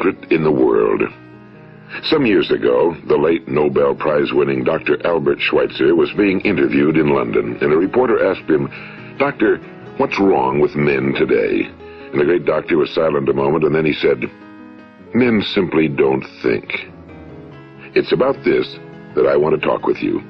secret in the world. Some years ago, the late Nobel Prize-winning Dr. Albert Schweitzer was being interviewed in London, and a reporter asked him, "Doctor, what's wrong with men today?" And the great doctor was silent a moment, and then he said, "Men simply don't think." It's about this that I want to talk with you.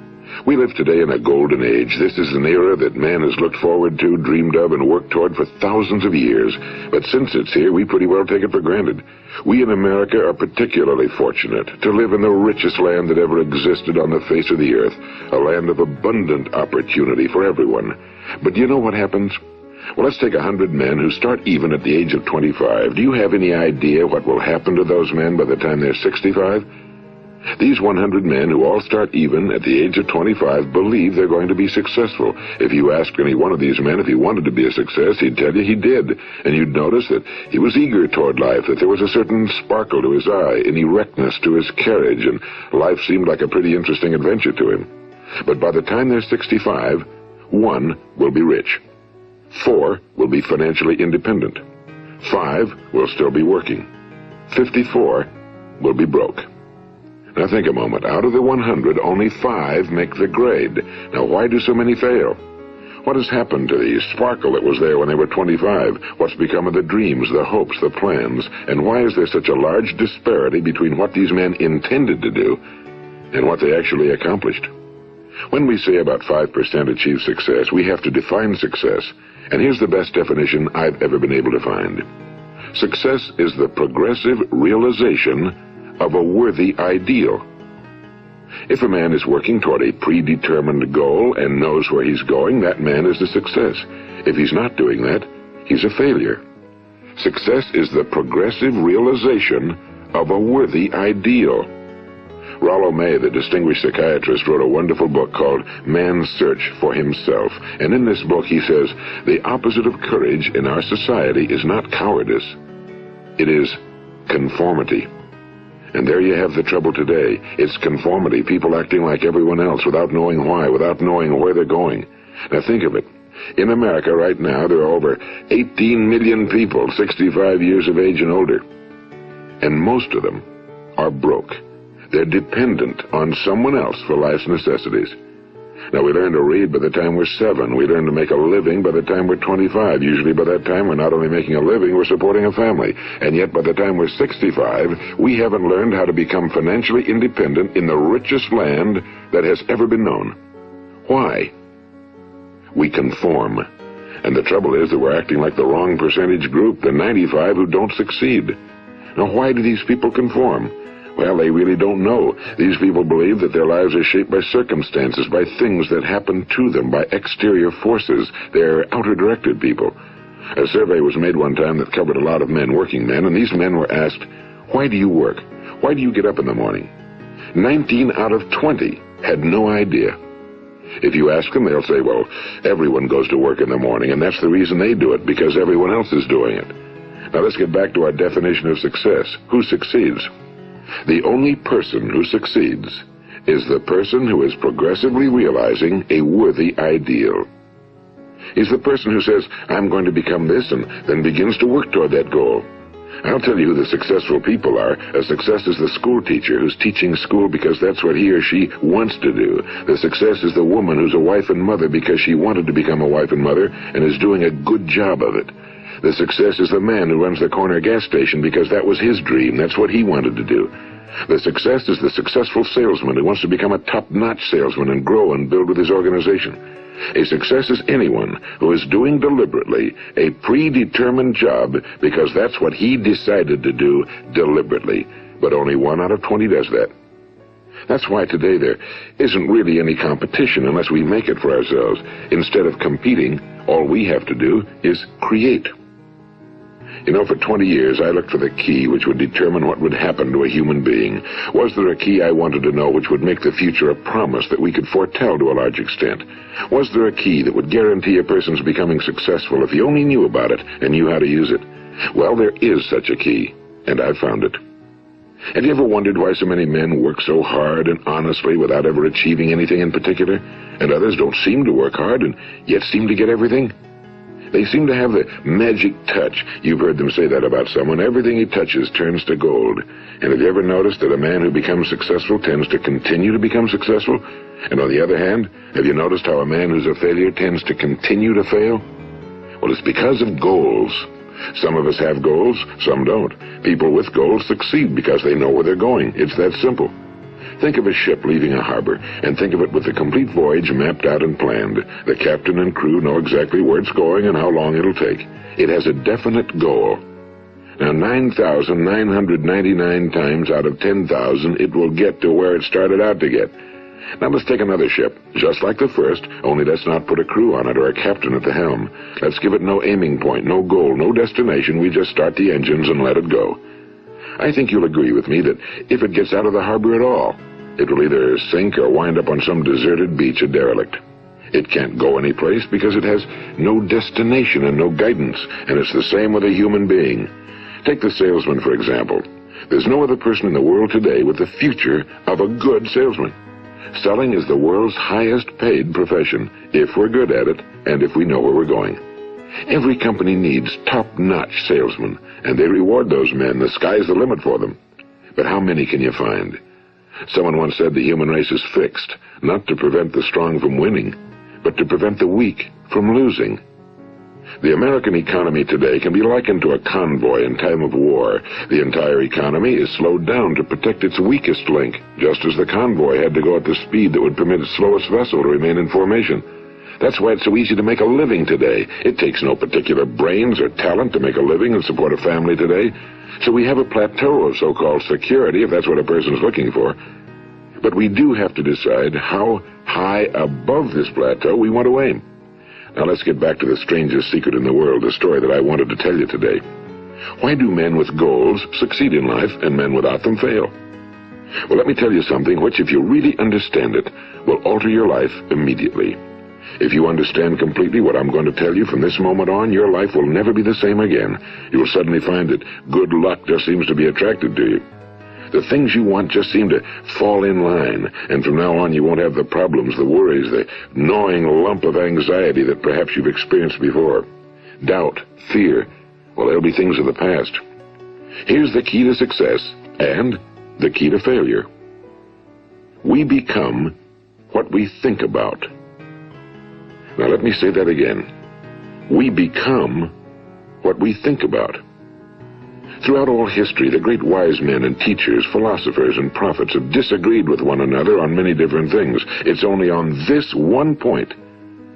We live today in a golden age. This is an era that man has looked forward to, dreamed of, and worked toward for thousands of years. But since it's here, we pretty well take it for granted. We in America are particularly fortunate to live in the richest land that ever existed on the face of the earth, a land of abundant opportunity for everyone. But do you know what happens? Well, let's take 100 men who start even at the age of 25. Do you have any idea what will happen to those men by the time they're 65? These 100 men who all start even at the age of 25 believe they're going to be successful. If you asked any one of these men if he wanted to be a success, he'd tell you he did. And you'd notice that he was eager toward life, that there was a certain sparkle to his eye, an erectness to his carriage, and life seemed like a pretty interesting adventure to him. But by the time they're 65, 1 will be rich. 4 will be financially independent. 5 will still be working. 54 will be broke. Now think a moment. Out of the 100, only 5 make the grade. Now why do so many fail? What has happened to the sparkle that was there when they were 25? What's become of the dreams, the hopes, the plans? And why is there such a large disparity between what these men intended to do and what they actually accomplished? When we say about 5% achieve success, we have to define success. And here's the best definition I've ever been able to find. Success is the progressive realization of a worthy ideal. If a man is working toward a predetermined goal and knows where he's going, that man is a success. If he's not doing that, he's a failure. Success is the progressive realization of a worthy ideal. Rollo May, the distinguished psychiatrist, wrote a wonderful book called Man's Search for Himself. And in this book he says, the opposite of courage in our society is not cowardice. It is conformity. And there you have the trouble today. It's conformity, people acting like everyone else without knowing why, without knowing where they're going. Now think of it. In America right now, there are over 18 million people 65 years of age and older. And most of them are broke. They're dependent on someone else for life's necessities. Now, we learn to read by the time we're 7. We learn to make a living by the time we're 25. Usually by that time, we're not only making a living, we're supporting a family. And yet, by the time we're 65, we haven't learned how to become financially independent in the richest land that has ever been known. Why? We conform. And the trouble is that we're acting like the wrong percentage group, the 95 who don't succeed. Now, why do these people conform? Well, they really don't know. These people believe that their lives are shaped by circumstances, by things that happen to them, by exterior forces. They're outer-directed people. A survey was made one time that covered a lot of men, working men, and these men were asked, why do you work? Why do you get up in the morning? 19 out of 20 had no idea. If you ask them, they'll say, well, everyone goes to work in the morning, and that's the reason they do it, because everyone else is doing it. Now let's get back to our definition of success. Who succeeds? The only person who succeeds is the person who is progressively realizing a worthy ideal. He's the person who says, I'm going to become this, and then begins to work toward that goal. I'll tell you who the successful people are. A success is the school teacher who's teaching school because that's what he or she wants to do. The success is the woman who's a wife and mother because she wanted to become a wife and mother and is doing a good job of it. The success is the man who runs the corner gas station because that was his dream. That's what he wanted to do. The success is the successful salesman who wants to become a top-notch salesman and grow and build with his organization. A success is anyone who is doing deliberately a predetermined job because that's what he decided to do deliberately. But only 1 out of 20 does that. That's why today there isn't really any competition unless we make it for ourselves. Instead of competing, all we have to do is create. You know, for 20 years, I looked for the key which would determine what would happen to a human being. Was there a key I wanted to know which would make the future a promise that we could foretell to a large extent? Was there a key that would guarantee a person's becoming successful if he only knew about it and knew how to use it? Well, there is such a key, and I found it. Have you ever wondered why so many men work so hard and honestly without ever achieving anything in particular, and others don't seem to work hard and yet seem to get everything? They seem to have the magic touch. You've heard them say that about someone. Everything he touches turns to gold. And have you ever noticed that a man who becomes successful tends to continue to become successful? And on the other hand, have you noticed how a man who's a failure tends to continue to fail? Well, it's because of goals. Some of us have goals, some don't. People with goals succeed because they know where they're going. It's that simple. Think of a ship leaving a harbor, and think of it with the complete voyage mapped out and planned. The captain and crew know exactly where it's going and how long it'll take. It has a definite goal. Now, 9,999 times out of 10,000, it will get to where it started out to get. Now let's take another ship, just like the first, only let's not put a crew on it or a captain at the helm. Let's give it no aiming point, no goal, no destination. We just start the engines and let it go. I think you'll agree with me that if it gets out of the harbor at all, it will either sink or wind up on some deserted beach, a derelict. It can't go anyplace because it has no destination and no guidance, and it's the same with a human being. Take the salesman, for example. There's no other person in the world today with the future of a good salesman. Selling is the world's highest paid profession, if we're good at it and if we know where we're going. Every company needs top-notch salesmen, and they reward those men. The sky's the limit for them. But how many can you find? Someone once said the human race is fixed, not to prevent the strong from winning, but to prevent the weak from losing. The American economy today can be likened to a convoy in time of war. The entire economy is slowed down to protect its weakest link, just as the convoy had to go at the speed that would permit its slowest vessel to remain in formation. That's why it's so easy to make a living today. It takes no particular brains or talent to make a living and support a family today. So we have a plateau of so-called security, if that's what a person's looking for. But we do have to decide how high above this plateau we want to aim. Now let's get back to the strangest secret in the world, the story that I wanted to tell you today. Why do men with goals succeed in life and men without them fail? Well, let me tell you something which, if you really understand it, will alter your life immediately. If you understand completely what I'm going to tell you from this moment on, your life will never be the same again. You'll suddenly find that good luck just seems to be attracted to you. The things you want just seem to fall in line, and from now on you won't have the problems, the worries, the gnawing lump of anxiety that perhaps you've experienced before. Doubt, fear, well, they'll be things of the past. Here's the key to success and the key to failure. We become what we think about. Now let me say that again. We become what we think about. Throughout all history, the great wise men and teachers, philosophers and prophets have disagreed with one another on many different things. It's only on this one point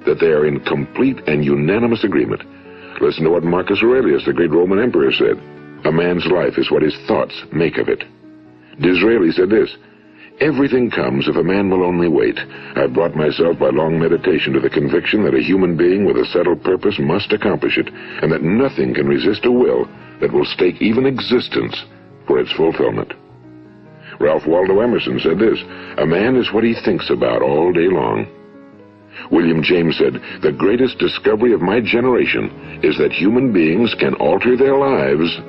that they are in complete and unanimous agreement. Listen to what Marcus Aurelius, the great Roman emperor, said. A man's life is what his thoughts make of it. Disraeli said this. Everything comes if a man will only wait. I've brought myself by long meditation to the conviction that a human being with a settled purpose must accomplish it, and that nothing can resist a will that will stake even existence for its fulfillment. Ralph Waldo Emerson said this, a man is what he thinks about all day long. William James said, the greatest discovery of my generation is that human beings can alter their lives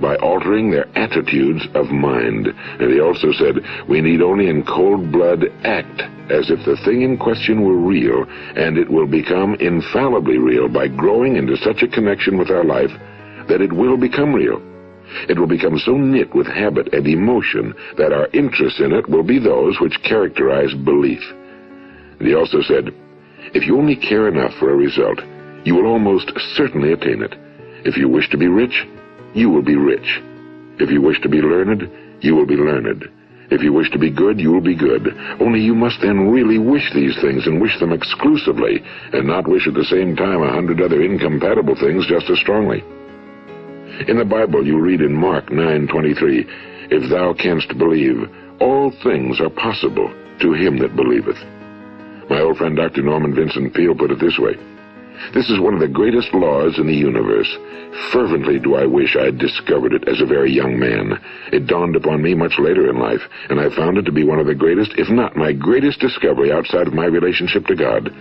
by altering their attitudes of mind. And he also said, we need only in cold blood act as if the thing in question were real, and it will become infallibly real by growing into such a connection with our life that it will become real. It will become so knit with habit and emotion that our interest in it will be those which characterize belief. And he also said, if you only care enough for a result, you will almost certainly attain it. If you wish to be rich, you will be rich. If you wish to be learned, you will be learned. If you wish to be good, you will be good. Only you must then really wish these things and wish them exclusively, and not wish at the same time 100 other incompatible things just as strongly. In the Bible, you read in Mark 9:23, if thou canst believe, all things are possible to him that believeth. My old friend Dr. Norman Vincent Peale put it this way, this is one of the greatest laws in the universe. Fervently do I wish I had discovered it as a very young man. It dawned upon me much later in life, and I found it to be one of the greatest, if not my greatest discovery outside of my relationship to God.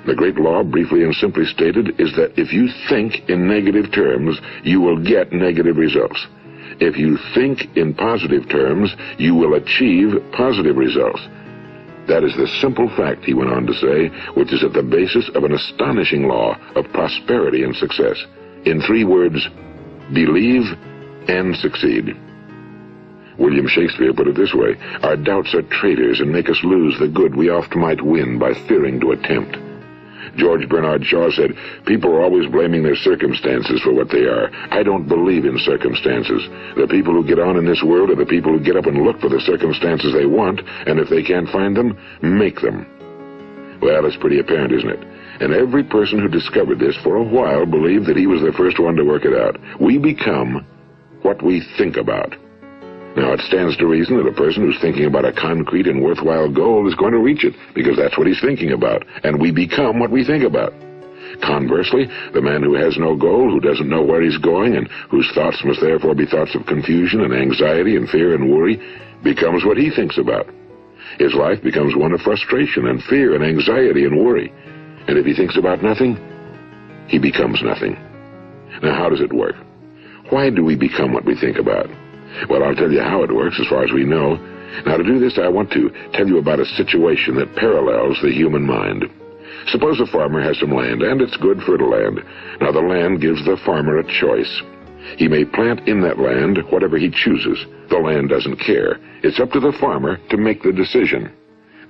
The great law, briefly and simply stated, is that if you think in negative terms, you will get negative results. If you think in positive terms, you will achieve positive results. That is the simple fact, he went on to say, which is at the basis of an astonishing law of prosperity and success. In 3 words, believe and succeed. William Shakespeare put it this way: our doubts are traitors and make us lose the good we oft might win by fearing to attempt. George Bernard Shaw said, people are always blaming their circumstances for what they are. I don't believe in circumstances. The people who get on in this world are the people who get up and look for the circumstances they want, and if they can't find them, make them. Well, it's pretty apparent, isn't it? And every person who discovered this for a while believed that he was the first one to work it out. We become what we think about. Now, it stands to reason that a person who's thinking about a concrete and worthwhile goal is going to reach it, because that's what he's thinking about, and we become what we think about. Conversely, the man who has no goal, who doesn't know where he's going, and whose thoughts must therefore be thoughts of confusion and anxiety and fear and worry, becomes what he thinks about. His life becomes one of frustration and fear and anxiety and worry. And if he thinks about nothing, he becomes nothing. Now, how does it work? Why do we become what we think about? Well, I'll tell you how it works as far as we know. Now, to do this, I want to tell you about a situation that parallels the human mind. Suppose a farmer has some land, and it's good fertile land. Now, the land gives the farmer a choice. He may plant in that land whatever he chooses. The land doesn't care. It's up to the farmer to make the decision.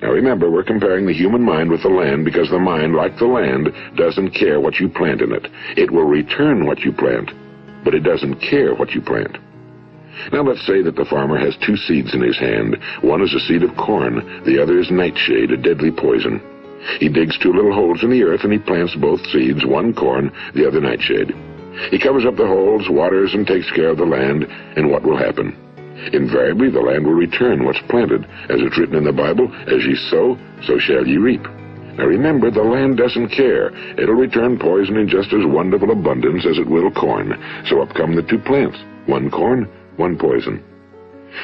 Now, remember, we're comparing the human mind with the land because the mind, like the land, doesn't care what you plant in it. It will return what you plant, but it doesn't care what you plant. Now, let's say that the farmer has 2 seeds in his hand. One is a seed of corn. The other is nightshade, a deadly poison. He digs 2 little holes in the earth, and he plants both seeds, one corn, the other nightshade. He covers up the holes, waters, and takes care of the land, and what will happen? Invariably, the land will return what's planted. As it's written in the Bible, as ye sow, so shall ye reap. Now remember, the land doesn't care. It'll return poison in just as wonderful abundance as it will corn. So up come the 2 plants, one corn, one poison.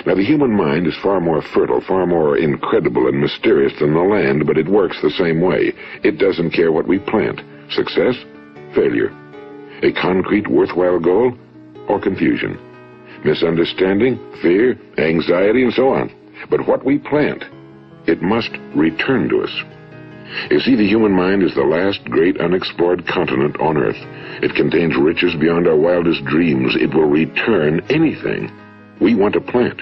Now, the human mind is far more fertile, far more incredible and mysterious than the land, but it works the same way. It doesn't care what we plant. Success, failure. A concrete, worthwhile goal, or confusion. Misunderstanding, fear, anxiety, and so on. But what we plant, it must return to us. You see, the human mind is the last great unexplored continent on Earth. It contains riches beyond our wildest dreams. It will return anything we want to plant.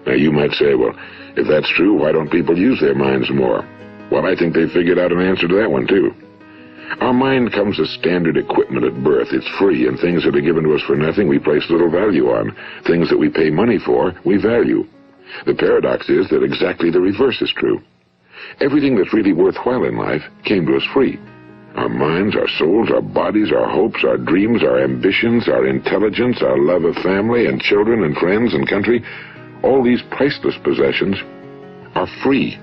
Now, you might say, well, if that's true, why don't people use their minds more? Well, I think they've figured out an answer to that one, too. Our mind comes as standard equipment at birth. It's free, and things that are given to us for nothing we place little value on. Things that we pay money for, we value. The paradox is that exactly the reverse is true. Everything that's really worthwhile in life came to us free. Our minds, our souls, our bodies, our hopes, our dreams, our ambitions, our intelligence, our love of family and children and friends and country, all these priceless possessions are free.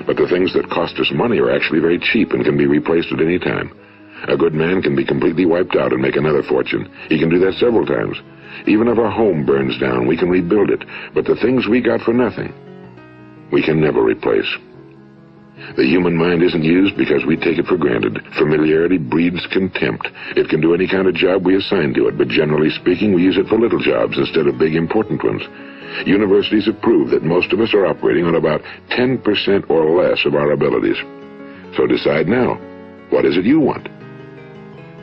But the things that cost us money are actually very cheap and can be replaced at any time. A good man can be completely wiped out and make another fortune. He can do that several times. Even if our home burns down, we can rebuild it. But the things we got for nothing, we can never replace. The human mind isn't used because we take it for granted. Familiarity breeds contempt. It can do any kind of job we assign to it, but generally speaking, we use it for little jobs instead of big, important ones. Universities have proved that most of us are operating on about 10% or less of our abilities. So decide now, what is it you want?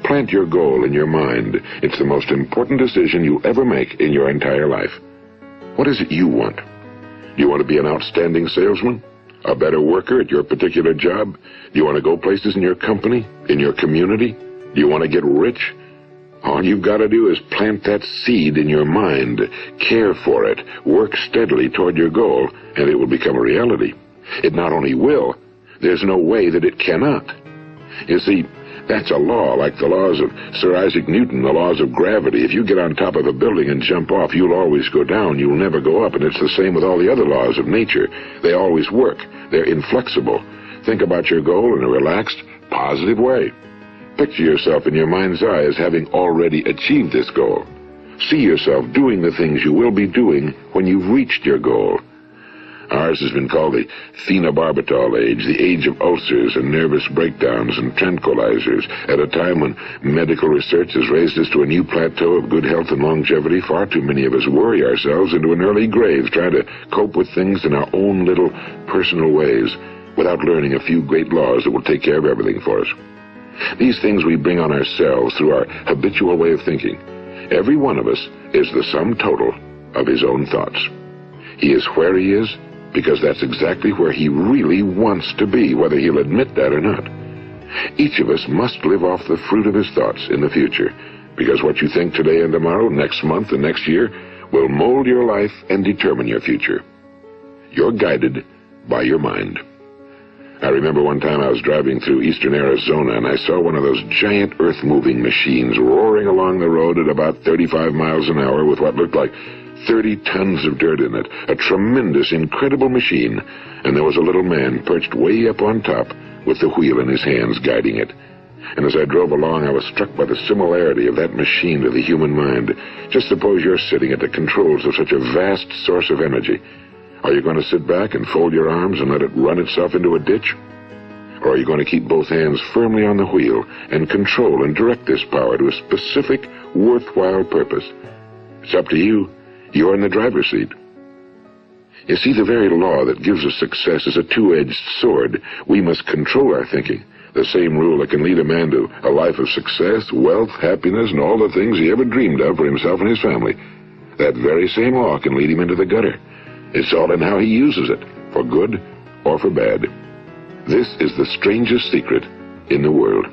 Plant your goal in your mind. It's the most important decision you'll ever make in your entire life. What is it you want? Do you want to be an outstanding salesman? A better worker at your particular job? Do you want to go places in your company, in your community? Do you want to get rich? All you've got to do is plant that seed in your mind, care for it, work steadily toward your goal, and it will become a reality. It not only will, there's no way that it cannot. You see, that's a law, like the laws of Sir Isaac Newton, the laws of gravity. If you get on top of a building and jump off, you'll always go down. You'll never go up. And it's the same with all the other laws of nature. They always work. They're inflexible. Think about your goal in a relaxed, positive way. Picture yourself in your mind's eye as having already achieved this goal. See yourself doing the things you will be doing when you've reached your goal. Ours has been called the phenobarbital age, the age of ulcers and nervous breakdowns and tranquilizers, at a time when medical research has raised us to a new plateau of good health and longevity. Far too many of us worry ourselves into an early grave trying to cope with things in our own little personal ways without learning a few great laws that will take care of everything for us. These things we bring on ourselves through our habitual way of thinking. Every one of us is the sum total of his own thoughts. He is where he is because that's exactly where he really wants to be, whether he'll admit that or not. Each of us must live off the fruit of his thoughts in the future, because what you think today and tomorrow, next month and next year, will mold your life and determine your future. You're guided by your mind. I remember one time I was driving through eastern Arizona, and I saw one of those giant earth-moving machines roaring along the road at about 35 miles an hour with what looked like 30 tons of dirt in it. A tremendous, incredible machine, and there was a little man perched way up on top with the wheel in his hands guiding it. And as I drove along, I was struck by the similarity of that machine to the human mind. Just suppose you're sitting at the controls of such a vast source of energy. Are you going to sit back and fold your arms and let it run itself into a ditch? Or are you going to keep both hands firmly on the wheel and control and direct this power to a specific, worthwhile purpose? It's up to you. You're in the driver's seat. You see, the very law that gives us success is a two-edged sword. We must control our thinking. The same rule that can lead a man to a life of success, wealth, happiness, and all the things he ever dreamed of for himself and his family. That very same law can lead him into the gutter. It's all in how he uses it, for good or for bad. This is the strangest secret in the world.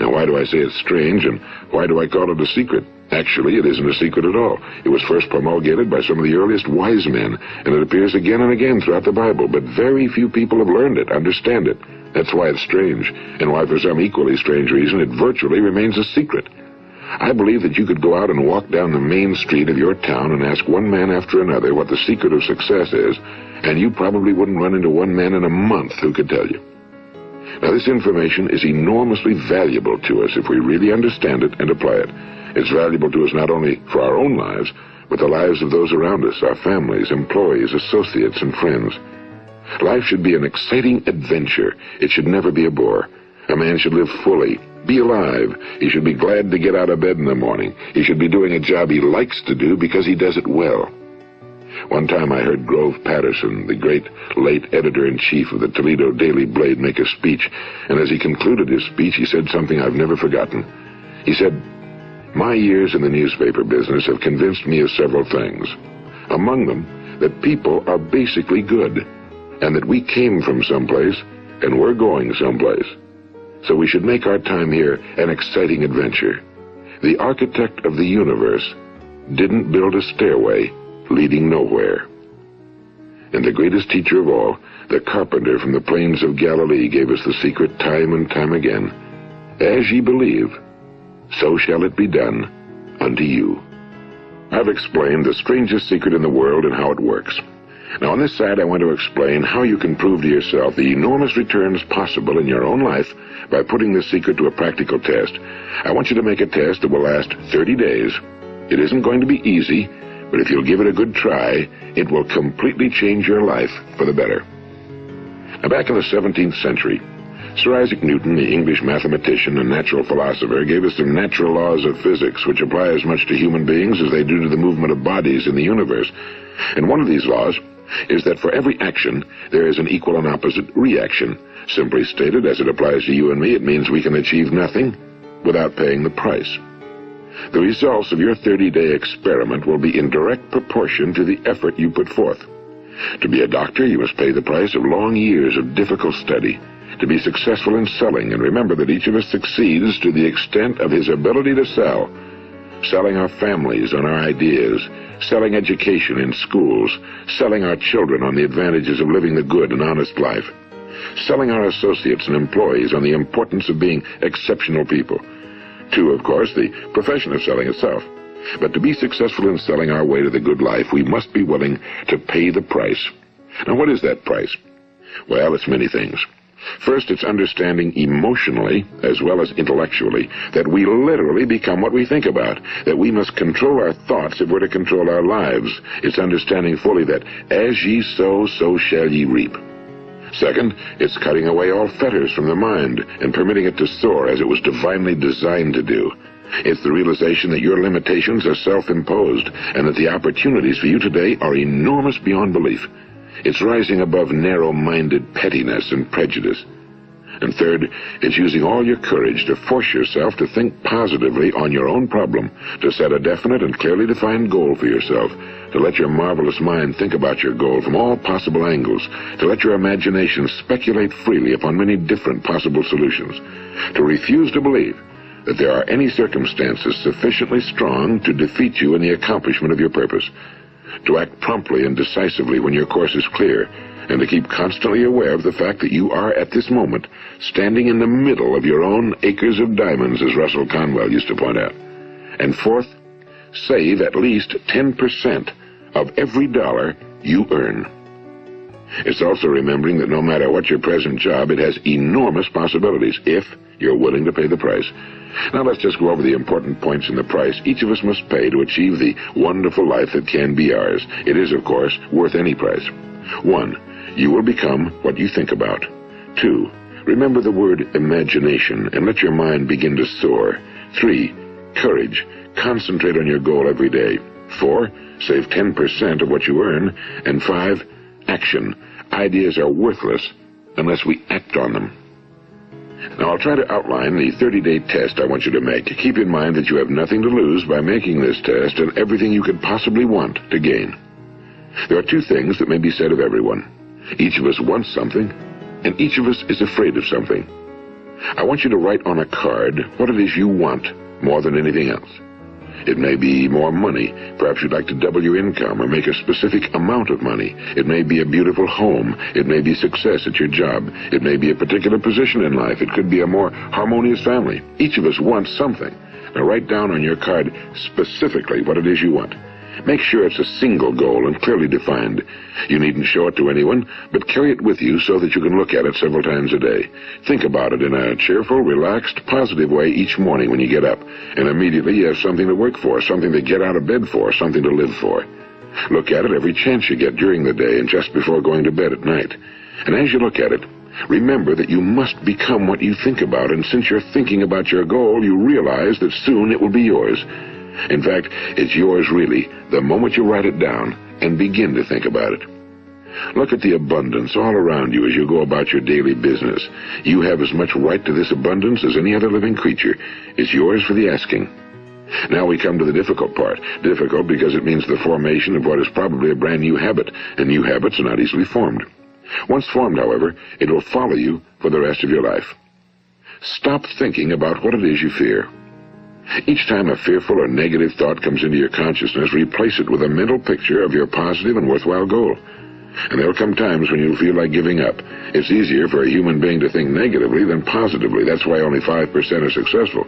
Now, why do I say it's strange, and why do I call it a secret? Actually, it isn't a secret at all. It was first promulgated by some of the earliest wise men, and it appears again and again throughout the Bible, but very few people have learned it, understand it. That's why it's strange, and why for some equally strange reason it virtually remains a secret. I believe that you could go out and walk down the main street of your town and ask one man after another what the secret of success is, and you probably wouldn't run into one man in a month who could tell you. Now, this information is enormously valuable to us if we really understand it and apply it. It's valuable to us not only for our own lives, but the lives of those around us, our families, employees, associates, and friends. Life should be an exciting adventure. It should never be a bore. A man should live fully, be alive. He should be glad to get out of bed in the morning. He should be doing a job he likes to do because he does it well. One time I heard Grove Patterson, the great late editor-in-chief of the Toledo Daily Blade, make a speech, and as he concluded his speech, he said something I've never forgotten. He said, "My years in the newspaper business have convinced me of several things. Among them, that people are basically good, and that we came from someplace, and we're going someplace. So we should make our time here an exciting adventure. The architect of the universe didn't build a stairway leading nowhere." And the greatest teacher of all, the carpenter from the plains of Galilee, gave us the secret time and time again. As ye believe, so shall it be done unto you. I've explained the strangest secret in the world and how it works. Now, on this side, I want to explain how you can prove to yourself the enormous returns possible in your own life by putting this secret to a practical test. I want you to make a test that will last 30 days. It isn't going to be easy, but if you'll give it a good try, it will completely change your life for the better. Now, back in the 17th century, Sir Isaac Newton, the English mathematician and natural philosopher, gave us some natural laws of physics which apply as much to human beings as they do to the movement of bodies in the universe. And one of these laws is that for every action, there is an equal and opposite reaction. Simply stated, as it applies to you and me, it means we can achieve nothing without paying the price. The results of your 30-day experiment will be in direct proportion to the effort you put forth. To be a doctor, you must pay the price of long years of difficult study. To be successful in selling, and remember that each of us succeeds to the extent of his ability to sell. Selling our families on our ideas, selling education in schools, selling our children on the advantages of living the good and honest life, selling our associates and employees on the importance of being exceptional people. To, of course, the profession of selling itself. But to be successful in selling our way to the good life, we must be willing to pay the price. Now, what is that price? Well, it's many things. First, it's understanding emotionally, as well as intellectually, that we literally become what we think about, that we must control our thoughts if we're to control our lives. It's understanding fully that as ye sow, so shall ye reap. Second, it's cutting away all fetters from the mind and permitting it to soar as it was divinely designed to do. It's the realization that your limitations are self-imposed and that the opportunities for you today are enormous beyond belief. It's rising above narrow-minded pettiness and prejudice. And third, it's using all your courage to force yourself to think positively on your own problem, to set a definite and clearly defined goal for yourself, to let your marvelous mind think about your goal from all possible angles, to let your imagination speculate freely upon many different possible solutions, to refuse to believe that there are any circumstances sufficiently strong to defeat you in the accomplishment of your purpose, to act promptly and decisively when your course is clear, and to keep constantly aware of the fact that you are, at this moment, standing in the middle of your own acres of diamonds, as Russell Conwell used to point out. And fourth, save at least 10% of every dollar you earn. It's also remembering that no matter what your present job, it has enormous possibilities, if you're willing to pay the price. Now let's just go over the important points in the price each of us must pay to achieve the wonderful life that can be ours. It is, of course, worth any price. 1. You will become what you think about. 2. Remember the word imagination and let your mind begin to soar. 3. Courage. Concentrate on your goal every day. 4. Save 10% of what you earn. And 5. Action. Ideas are worthless unless we act on them. Now, I'll try to outline the 30-day test I want you to make. Keep in mind that you have nothing to lose by making this test and everything you could possibly want to gain. There are 2 things that may be said of everyone. Each of us wants something, and each of us is afraid of something. I want you to write on a card what it is you want more than anything else. It may be more money. Perhaps you'd like to double your income or make a specific amount of money. It may be a beautiful home. It may be success at your job. It may be a particular position in life. It could be a more harmonious family. Each of us wants something. Now write down on your card specifically what it is you want. Make sure it's a single goal and clearly defined. You needn't show it to anyone, but carry it with you so that you can look at it several times a day. Think about it in a cheerful, relaxed, positive way each morning when you get up, and immediately you have something to work for, something to get out of bed for, something to live for. Look at it every chance you get during the day and just before going to bed at night. And as you look at it, remember that you must become what you think about, and since you're thinking about your goal, you realize that soon it will be yours. In fact, it's yours really the moment you write it down and begin to think about it. Look at the abundance all around you as you go about your daily business. You have as much right to this abundance as any other living creature. It's yours for the asking. Now we come to the difficult part. Difficult because it means the formation of what is probably a brand new habit, and new habits are not easily formed. Once formed, however, it will follow you for the rest of your life. Stop thinking about what it is you fear. Each time a fearful or negative thought comes into your consciousness, replace it with a mental picture of your positive and worthwhile goal. And there will come times when you'll feel like giving up. It's easier for a human being to think negatively than positively. That's why only 5% are successful.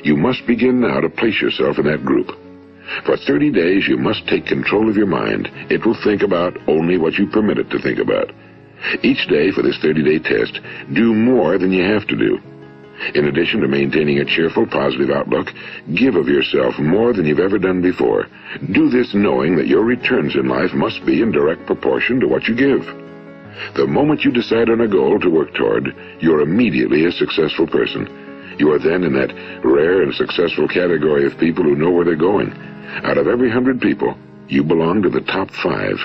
You must begin now to place yourself in that group. For 30 days, you must take control of your mind. It will think about only what you permit it to think about. Each day for this 30-day test, do more than you have to do. In addition to maintaining a cheerful, positive outlook, give of yourself more than you've ever done before. Do this knowing that your returns in life must be in direct proportion to what you give. The moment you decide on a goal to work toward, you're immediately a successful person. You are then in that rare and successful category of people who know where they're going. Out of every 100 people, you belong to the top 5.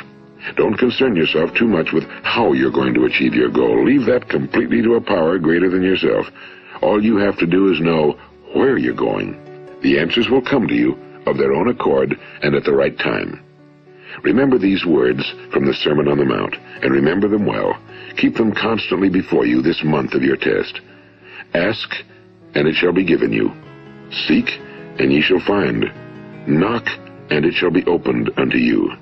Don't concern yourself too much with how you're going to achieve your goal. Leave that completely to a power greater than yourself. All you have to do is know where you're going. The answers will come to you of their own accord and at the right time. Remember these words from the Sermon on the Mount, and remember them well. Keep them constantly before you this month of your test. Ask, and it shall be given you. Seek, and ye shall find. Knock, and it shall be opened unto you.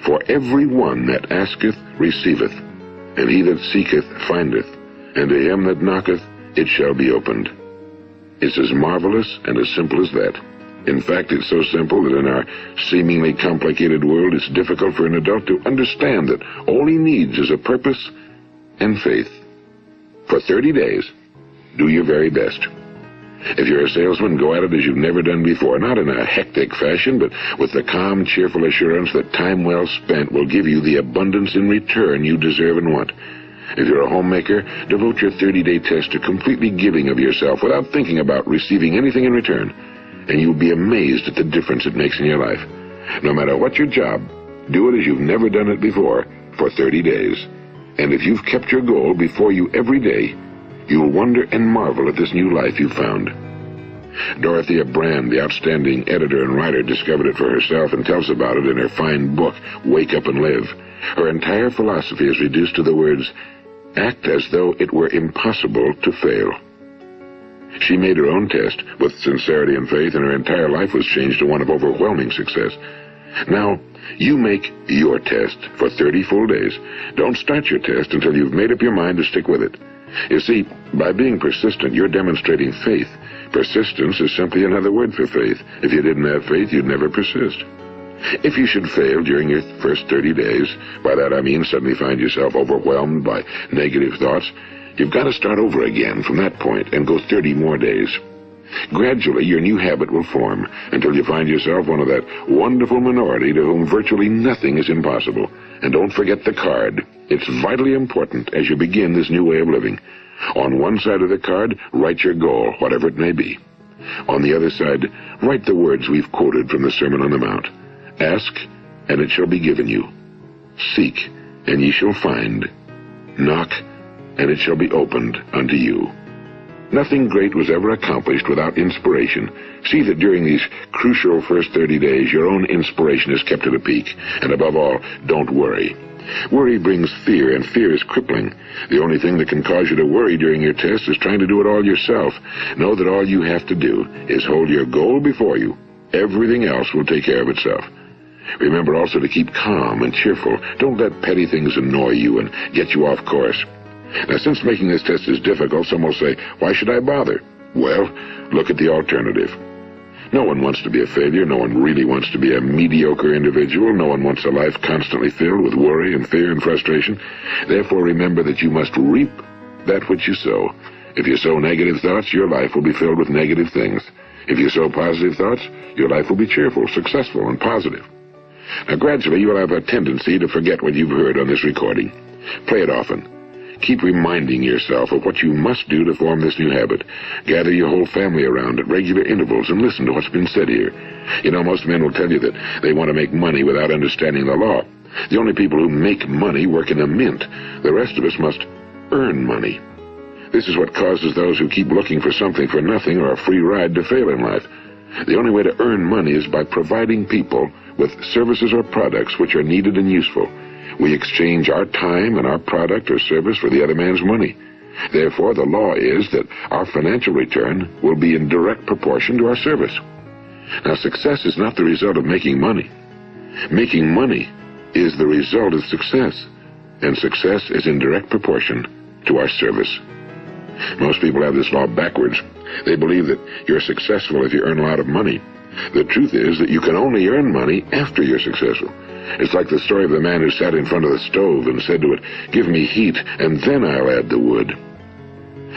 For every one that asketh receiveth, and he that seeketh findeth, and to him that knocketh it shall be opened. It's as marvelous and as simple as that. In fact, it's so simple that in our seemingly complicated world, it's difficult for an adult to understand that all he needs is a purpose and faith. For 30 days, do your very best. If you're a salesman, go at it as you've never done before, not in a hectic fashion, but with the calm, cheerful assurance that time well spent will give you the abundance in return you deserve and want. If you're a homemaker, devote your 30-day test to completely giving of yourself without thinking about receiving anything in return, and you'll be amazed at the difference it makes in your life. No matter what your job, do it as you've never done it before for 30 days. And if you've kept your goal before you every day, you'll wonder and marvel at this new life you've found. Dorothea Brand, the outstanding editor and writer, discovered it for herself and tells about it in her fine book, Wake Up and Live. Her entire philosophy is reduced to the words, act as though it were impossible to fail. She made her own test with sincerity and faith, and her entire life was changed to one of overwhelming success. Now, you make your test for 30 full days. Don't start your test until you've made up your mind to stick with it. You see, by being persistent, you're demonstrating faith. Persistence is simply another word for faith. If you didn't have faith, you'd never persist. If you should fail during your first 30 days, by that I mean suddenly find yourself overwhelmed by negative thoughts, you've got to start over again from that point and go 30 more days. Gradually, your new habit will form until you find yourself one of that wonderful minority to whom virtually nothing is impossible. And don't forget the card. It's vitally important as you begin this new way of living. On one side of the card, write your goal, whatever it may be. On the other side, write the words we've quoted from the Sermon on the Mount. Ask, and it shall be given you. Seek, and ye shall find. Knock, and it shall be opened unto you. Nothing great was ever accomplished without inspiration. See that during these crucial first 30 days, your own inspiration is kept at a peak. And above all, don't worry. Worry brings fear, and fear is crippling. The only thing that can cause you to worry during your test is trying to do it all yourself. Know that all you have to do is hold your goal before you. Everything else will take care of itself. Remember also to keep calm and cheerful. Don't let petty things annoy you and get you off course. Now, since making this test is difficult, some will say, why should I bother? Well, look at the alternative. No one wants to be a failure. No one really wants to be a mediocre individual. No one wants a life constantly filled with worry and fear and frustration. Therefore, remember that you must reap that which you sow. If you sow negative thoughts, your life will be filled with negative things. If you sow positive thoughts, your life will be cheerful, successful, and positive. Now, gradually, you will have a tendency to forget what you've heard on this recording. Play it often. Keep reminding yourself of what you must do to form this new habit. Gather your whole family around at regular intervals and listen to what's been said here. You know, most men will tell you that they want to make money without understanding the law. The only people who make money work in a mint. The rest of us must earn money. This is what causes those who keep looking for something for nothing or a free ride to fail in life. The only way to earn money is by providing people with services or products which are needed and useful. We exchange our time and our product or service for the other man's money. Therefore, the law is that our financial return will be in direct proportion to our service. Now, success is not the result of making money. Making money is the result of success, and success is in direct proportion to our service. Most people have this law backwards. They believe that you're successful if you earn a lot of money. The truth is that you can only earn money after you're successful. It's like the story of the man who sat in front of the stove and said to it, give me heat, and then I'll add the wood.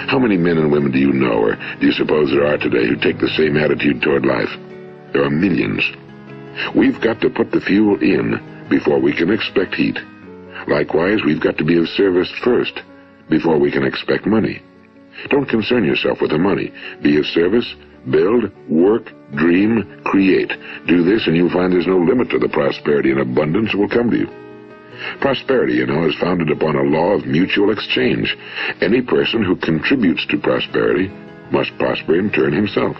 How many men and women do you know, or do you suppose there are today, who take the same attitude toward life? There are millions. We've got to put the fuel in before we can expect heat. Likewise, we've got to be of service first before we can expect money. Don't concern yourself with the money. Be of service, build, work, dream, create. Do this and you'll find there's no limit to the prosperity and abundance that will come to you. Prosperity, you know, is founded upon a law of mutual exchange. Any person who contributes to prosperity must prosper in turn himself.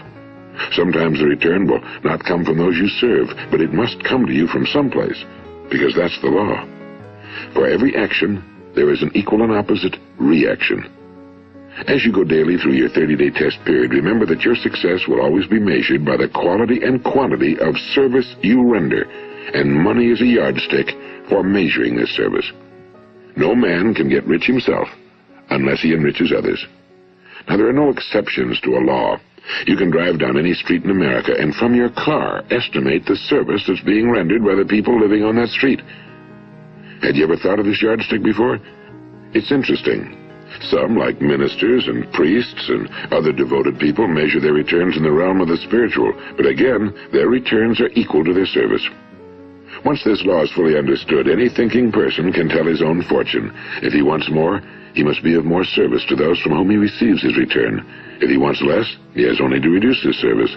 Sometimes the return will not come from those you serve, but it must come to you from someplace, because that's the law. For every action, there is an equal and opposite reaction. As you go daily through your 30-day test period, remember that your success will always be measured by the quality and quantity of service you render, and money is a yardstick for measuring this service. No man can get rich himself unless he enriches others. Now, there are no exceptions to a law. You can drive down any street in America and from your car estimate the service that's being rendered by the people living on that street. Had you ever thought of this yardstick before? It's interesting. Some, like ministers and priests and other devoted people, measure their returns in the realm of the spiritual, but again, their returns are equal to their service. Once this law is fully understood, any thinking person can tell his own fortune. If he wants more, he must be of more service to those from whom he receives his return. If he wants less, he has only to reduce his service.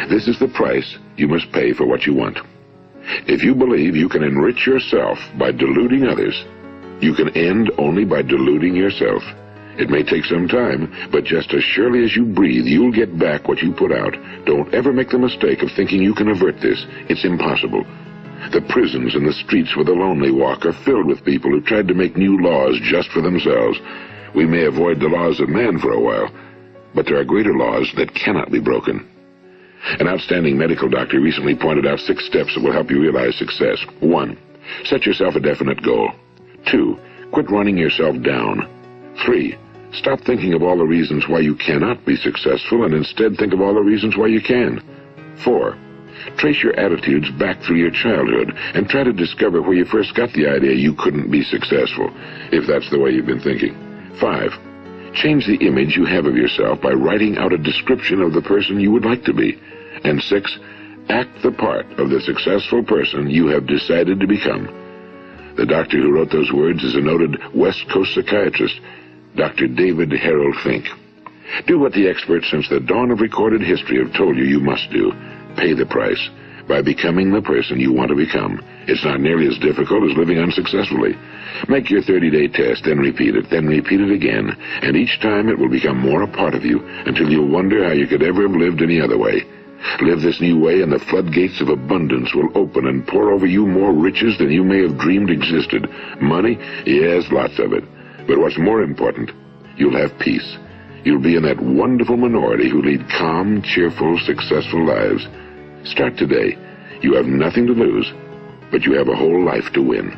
This is the price you must pay for what you want. If you believe you can enrich yourself by deluding others, you can end only by deluding yourself. It may take some time, but just as surely as you breathe, you'll get back what you put out. Don't ever make the mistake of thinking you can avert this. It's impossible. The prisons and the streets where the lonely walk are filled with people who tried to make new laws just for themselves. We may avoid the laws of man for a while, but there are greater laws that cannot be broken. An outstanding medical doctor recently pointed out 6 steps that will help you realize success. 1. Set yourself a definite goal. 2. Quit running yourself down. 3. Stop thinking of all the reasons why you cannot be successful and instead think of all the reasons why you can. 4. Trace your attitudes back through your childhood and try to discover where you first got the idea you couldn't be successful, if that's the way you've been thinking. 5. Change the image you have of yourself by writing out a description of the person you would like to be. And 6. Act the part of the successful person you have decided to become. The doctor who wrote those words is a noted West Coast psychiatrist, Dr. David Harold Fink. Do what the experts since the dawn of recorded history have told you you must do. Pay the price by becoming the person you want to become. It's not nearly as difficult as living unsuccessfully. Make your 30-day test, then repeat it again, and each time it will become more a part of you until you'll wonder how you could ever have lived any other way. Live this new way and the floodgates of abundance will open and pour over you more riches than you may have dreamed existed. Money? Yes, lots of it. But what's more important, you'll have peace. You'll be in that wonderful minority who lead calm, cheerful, successful lives. Start today. You have nothing to lose, but you have a whole life to win.